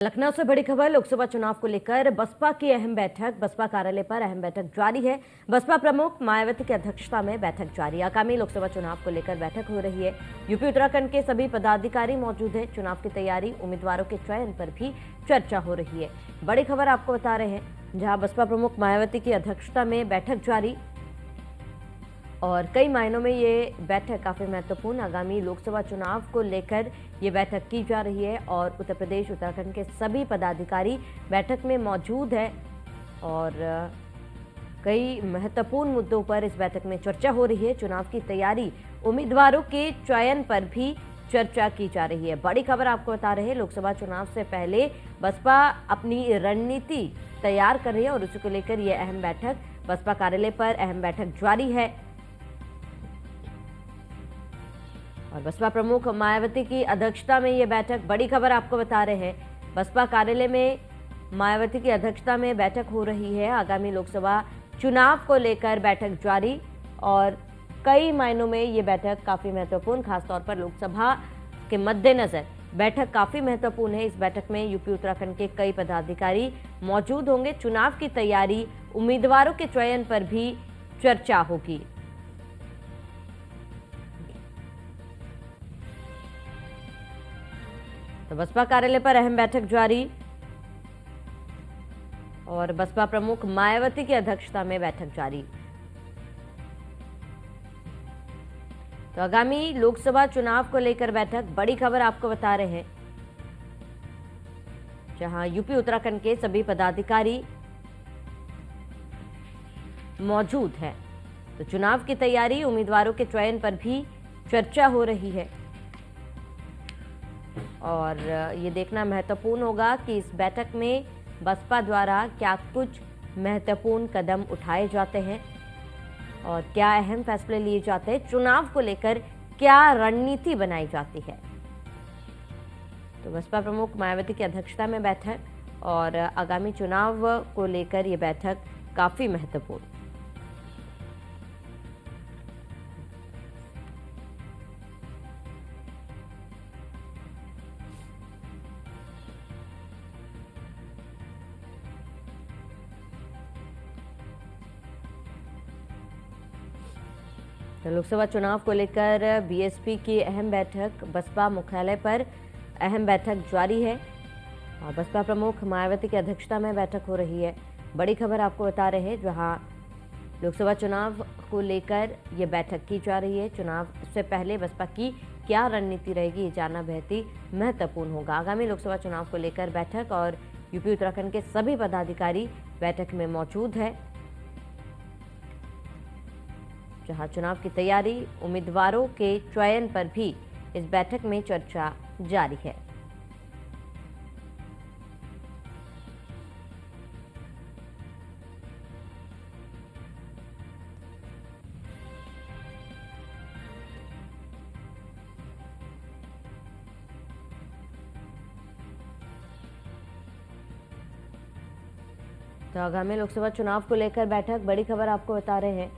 लखनऊ से बड़ी खबर। लोकसभा चुनाव को लेकर बसपा की अहम बैठक, बसपा कार्यालय पर अहम बैठक जारी है। बसपा प्रमुख मायावती की अध्यक्षता में बैठक जारी। आगामी लोकसभा चुनाव को लेकर बैठक हो रही है। यूपी उत्तराखंड के सभी पदाधिकारी मौजूद हैं। चुनाव की तैयारी, उम्मीदवारों के चयन पर भी चर्चा हो रही है। बड़ी खबर आपको बता रहे हैं, जहां बसपा प्रमुख मायावती की अध्यक्षता में बैठक जारी और कई मायनों में ये बैठक काफी महत्वपूर्ण, आगामी लोकसभा चुनाव को लेकर ये बैठक की जा रही है और उत्तर प्रदेश उत्तराखंड के सभी पदाधिकारी बैठक में मौजूद है और कई महत्वपूर्ण मुद्दों पर इस बैठक में चर्चा हो रही है। चुनाव की तैयारी, उम्मीदवारों के चयन पर भी चर्चा की जा रही है। बड़ी खबर आपको बता रहे हैं, लोकसभा चुनाव से पहले बसपा अपनी रणनीति तैयार कर रही है और उसी को लेकर यह अहम बैठक बसपा कार्यालय पर अहम बैठक जारी है। और बसपा प्रमुख मायावती की अध्यक्षता में यह बैठक, बड़ी खबर आपको बता रहे हैं, बसपा कार्यालय में मायावती की अध्यक्षता में बैठक हो रही है। आगामी लोकसभा चुनाव को लेकर बैठक जारी और कई मायनों में ये बैठक काफी महत्वपूर्ण, खासतौर पर लोकसभा के मद्देनजर बैठक काफी महत्वपूर्ण है। इस बैठक में यूपी उत्तराखंड के कई पदाधिकारी मौजूद होंगे। चुनाव की तैयारी, उम्मीदवारों के चयन पर भी चर्चा होगी। तो बसपा कार्यालय पर अहम बैठक जारी और बसपा प्रमुख मायावती की अध्यक्षता में बैठक जारी। तो आगामी लोकसभा चुनाव को लेकर बैठक, बड़ी खबर आपको बता रहे हैं, जहां यूपी उत्तराखंड के सभी पदाधिकारी मौजूद हैं। तो चुनाव की तैयारी, उम्मीदवारों के चयन पर भी चर्चा हो रही है और ये देखना महत्वपूर्ण होगा कि इस बैठक में बसपा द्वारा क्या कुछ महत्वपूर्ण कदम उठाए जाते हैं और क्या अहम फैसले लिए जाते हैं, चुनाव को लेकर क्या रणनीति बनाई जाती है। तो बसपा प्रमुख मायावती की अध्यक्षता में बैठक और आगामी चुनाव को लेकर ये बैठक काफी महत्वपूर्ण। तो लोकसभा चुनाव को लेकर बीएसपी की अहम बैठक, बसपा मुख्यालय पर अहम बैठक जारी है और बसपा प्रमुख मायावती की अध्यक्षता में बैठक हो रही है। बड़ी खबर आपको बता रहे हैं, जहां लोकसभा चुनाव को लेकर ये बैठक की जा रही है। चुनाव से पहले बसपा की क्या रणनीति रहेगी, ये जानना बेहद ही महत्वपूर्ण होगा। आगामी लोकसभा चुनाव को लेकर बैठक और यूपी उत्तराखंड के सभी पदाधिकारी बैठक में मौजूद है, जहां चुनाव की तैयारी, उम्मीदवारों के चयन पर भी इस बैठक में चर्चा जारी है। तो आगामी लोकसभा चुनाव को लेकर बैठक, बड़ी खबर आपको बता रहे हैं,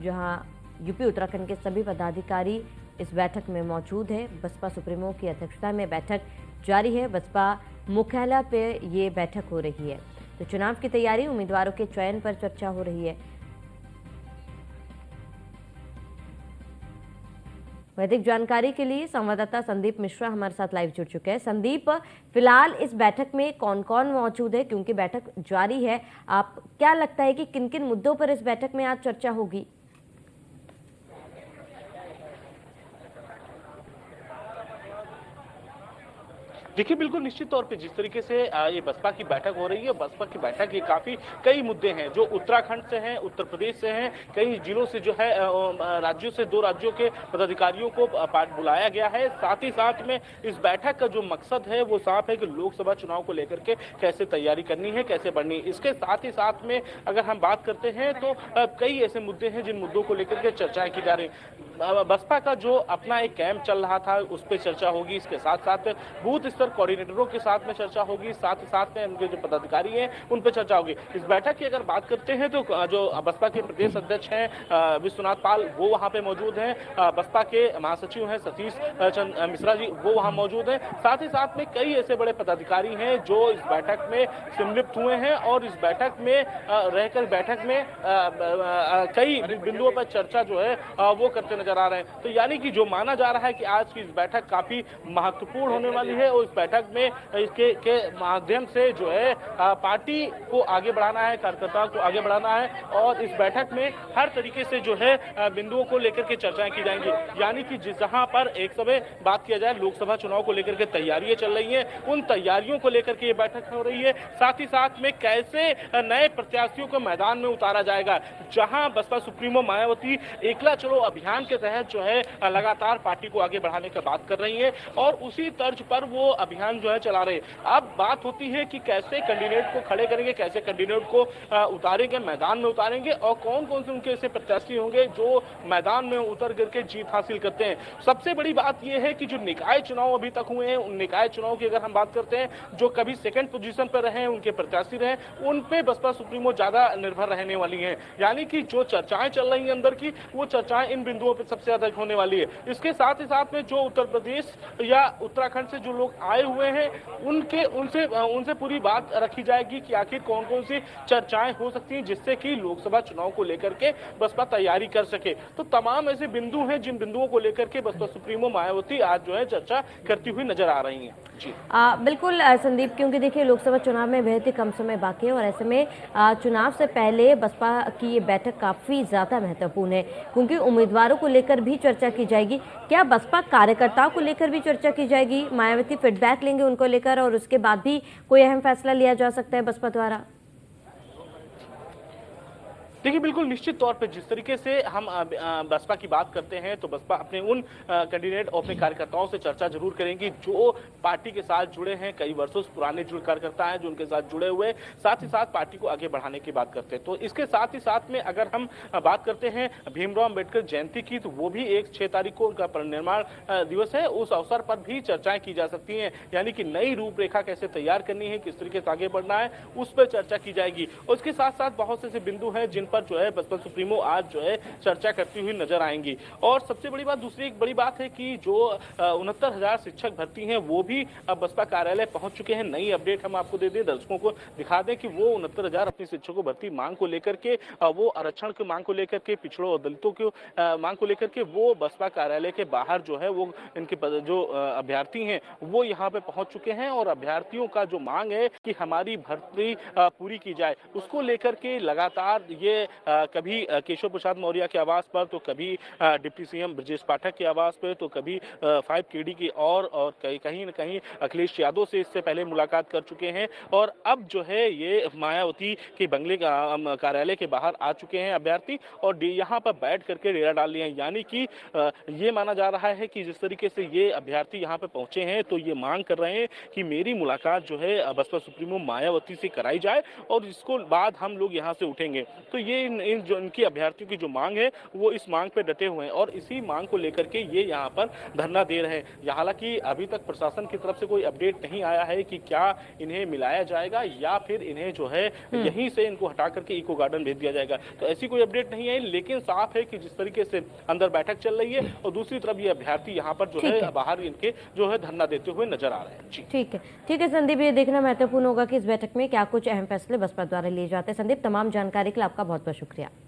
जहां यूपी उत्तराखंड के सभी पदाधिकारी इस बैठक में मौजूद हैं। बसपा सुप्रीमो की अध्यक्षता में बैठक जारी है। बसपा मुख्यालय पे ये बैठक हो रही है। तो चुनाव की तैयारी, उम्मीदवारों के चयन पर चर्चा हो रही है। अधिक जानकारी के लिए संवाददाता संदीप मिश्रा हमारे साथ लाइव जुड़ चुके हैं। संदीप, फिलहाल इस बैठक में कौन कौन मौजूद है, क्योंकि बैठक जारी है, आप क्या लगता है कि किन किन मुद्दों पर इस बैठक में आज चर्चा होगी? देखिए, बिल्कुल निश्चित तौर पे जिस तरीके से ये बसपा की बैठक हो रही है, बसपा की बैठक ये काफी कई मुद्दे हैं जो उत्तराखंड से हैं, उत्तर प्रदेश से हैं, कई जिलों से जो है राज्यों से, 2 राज्यों के पदाधिकारियों को बुलाया गया है। साथ ही साथ में इस बैठक का जो मकसद है वो साफ है कि लोकसभा चुनाव को लेकर के कैसे तैयारी करनी है, कैसे बढ़नी है। इसके साथ ही साथ में अगर हम बात करते हैं तो कई ऐसे मुद्दे हैं जिन मुद्दों को लेकर के चर्चाएं की जा रही हैं। बसपा का जो अपना एक कैंप चल रहा था उस पर चर्चा होगी, इसके साथ साथ बूथ स्तर कोऑर्डिनेटरों के साथ में चर्चा होगी, साथ ही साथ में उनके जो पदाधिकारी हैं उन पर चर्चा होगी। इस बैठक की अगर बात करते हैं तो जो बसपा के प्रदेश अध्यक्ष हैं विश्वनाथ पाल वो वहां पे मौजूद हैं, बसपा के महासचिव हैं सतीश चंद्र मिश्रा जी वो वहां मौजूद हैं, साथ ही साथ में कई ऐसे बड़े पदाधिकारी हैं जो इस बैठक में सम्मिलित हुए हैं और इस बैठक में रहकर बैठक में कई बिंदुओं पर चर्चा जो है वो करते नजर आ रहे हैं। तो यानी कि जो माना जा रहा है कि आज की इस बैठक काफी महत्वपूर्ण होने वाली है और इस बैठक में इसके के माध्यम से जो है पार्टी को आगे बढ़ाना है, कार्यकर्ताओं को आगे बढ़ाना है और इस बैठक में हर तरीके से जो है बिंदुओं को लेकर के चर्चाएं की जाएंगी। यानी कि जिस जहां पर एक समय बात किया जाए लोकसभा चुनाव को लेकर के तैयारियां चल रही हैं, उन तैयारियों को लेकर के ये बैठक हो रही है, साथ ही साथ में कैसे नए प्रत्याशियों को मैदान में उतारा जाएगा। जहां बसपा सुप्रीमो मायावती एकला चलो अभियान के तहत जो है लगातार पार्टी को आगे बढ़ाने की बात कर रही है और उसी तर्ज पर वो अभियान जो है चला रहे हैं। अब बात होती है कि कैसे कैंडिडेट को खड़े करेंगे, कैसे कैंडिडेट को उतारेंगे, मैदान में उतारेंगे और कौन कौन से उनके ऐसे प्रत्याशी होंगे जो मैदान में उतर करके जीत हासिल करते हैं। सबसे बड़ी बात यह है कि जो निकाय चुनाव अभी तक हुए हैं उन निकाय चुनाव की अगर हम बात करते हैं, जो कभी सेकंड पोजीशन पर रहे उनके प्रत्याशी रहे, उन पे बसपा सुप्रीमो ज्यादा निर्भर रहने वाली है। यानी कि जो चर्चाएं चल रही हैं अंदर की वो चर्चाएं इन बिंदुओं पर सबसे ज्यादा होने वाली है। इसके साथ ही साथ में जो उत्तर प्रदेश या उत्तराखंड से जो लोग आए हुए हैं उनसे पूरी बात रखी जाएगी कि आखिर कौन कौन सी चर्चाएं हो सकती हैं जिससे कि लोकसभा चुनाव को लेकर के बसपा तैयारी कर सके। तो तमाम ऐसे बिंदु हैं जिन बिंदुओं को लेकर के बसपा सुप्रीमो मायावती आज जो है चर्चा करती हुई नजर आ रही हैं। जी बिल्कुल संदीप, क्योंकि देखिए लोकसभा चुनाव में बेहद ही कम समय बाकी है और ऐसे में चुनाव से पहले बसपा की ये बैठक काफी ज्यादा महत्वपूर्ण है क्योंकि उम्मीदवारों को लेकर भी चर्चा की जाएगी। क्या बसपा कार्यकर्ताओं को लेकर भी चर्चा की जाएगी? मायावती फीडबैक लेंगे उनको लेकर और उसके बाद भी कोई अहम फैसला लिया जा सकता है बसपा द्वारा? देखिए बिल्कुल निश्चित तौर पे जिस तरीके से हम बसपा की बात करते हैं तो बसपा अपने उन कैंडिडेट और अपने कार्यकर्ताओं से चर्चा जरूर करेंगी जो पार्टी के साथ जुड़े हैं, कई वर्षों से पुराने जो कार्यकर्ता हैं जो उनके साथ जुड़े हुए, साथ ही साथ पार्टी को आगे बढ़ाने की बात करते हैं। तो इसके साथ ही साथ में अगर हम बात करते हैं भीमराव अम्बेडकर जयंती की तो वो भी 6 तारीख को उनका परिनिर्माण दिवस है, उस अवसर पर भी चर्चाएं की जा सकती हैं। यानी कि नई रूपरेखा कैसे तैयार करनी है, किस तरीके से आगे बढ़ना है, उस पर चर्चा की जाएगी। उसके साथ साथ बहुत से ऐसे बिंदु हैं जिन पर जो है बसपा सुप्रीमो आज जो है चर्चा करती हुई नजर आएंगी। और सबसे बड़ी बात, दूसरी एक बड़ी बात है कि जो 69,000 शिक्षक भर्ती हैं वो भी अब बसपा कार्यालय पहुंच चुके हैं। नई अपडेट हम आपको दे दें, दर्शकों को दिखा दें कि वो 69,000 अपनी शिक्षकों भर्ती मांग को लेकर के, वो आरक्षण की मांग को लेकर के, पिछड़ों और दलितों की मांग को लेकर के वो बसपा कार्यालय के बाहर जो है वो इनके जो अभ्यर्थी हैं वो यहाँ पे पहुंच चुके हैं और अभ्यर्थियों का जो मांग है कि हमारी भर्ती पूरी की जाए उसको लेकर के लगातार ये कभी केशव प्रसाद मौर्य के आवास पर तो कभी डिप्टी सीएम ब्रजेश पाठक के आवास पर तो कभी 5KD की और कहीं न कहीं अखिलेश यादव से इससे पहले मुलाकात कर चुके हैं और अब जो है ये मायावती के बंगले कार्यालय के बाहर आ चुके हैं अभ्यर्थी और यहाँ पर बैठ करके डेरा डाल लिए हैं। यानी कि ये माना जा रहा है कि जिस तरीके से ये अभ्यर्थी यहाँ पे पहुंचे हैं तो ये मांग कर रहे हैं कि मेरी मुलाकात जो है बसपा सुप्रीमो मायावती से कराई जाए और इसको बाद हम लोग यहाँ से उठेंगे। तो ये इन जो इनकी अभ्यर्थियों की जो मांग है वो इस मांग पे डटे हुए हैं और इसी मांग को लेकर के ये यहाँ पर धरना दे रहे हैं। हालांकि अभी तक प्रशासन की तरफ से कोई अपडेट नहीं आया है कि क्या इन्हें मिलाया जाएगा या फिर इन्हें जो है यहीं से इनको हटा करके इको गार्डन भेज दिया जाएगा। तो ऐसी कोई अपडेट नहीं है, लेकिन साफ है कि जिस तरीके से अंदर बैठक चल रही है और दूसरी तरफ ये अभ्यर्थी यहाँ पर जो है बाहर इनके जो है धरना देते हुए नजर आ रहे हैं। जी ठीक है संदीप, ये देखना महत्वपूर्ण होगा कि इस बैठक में क्या कुछ अहम फैसले बसपा द्वारा लिए जाते हैं। संदीप, तमाम जानकारी के लिए आपका बहुत बहुत शुक्रिया।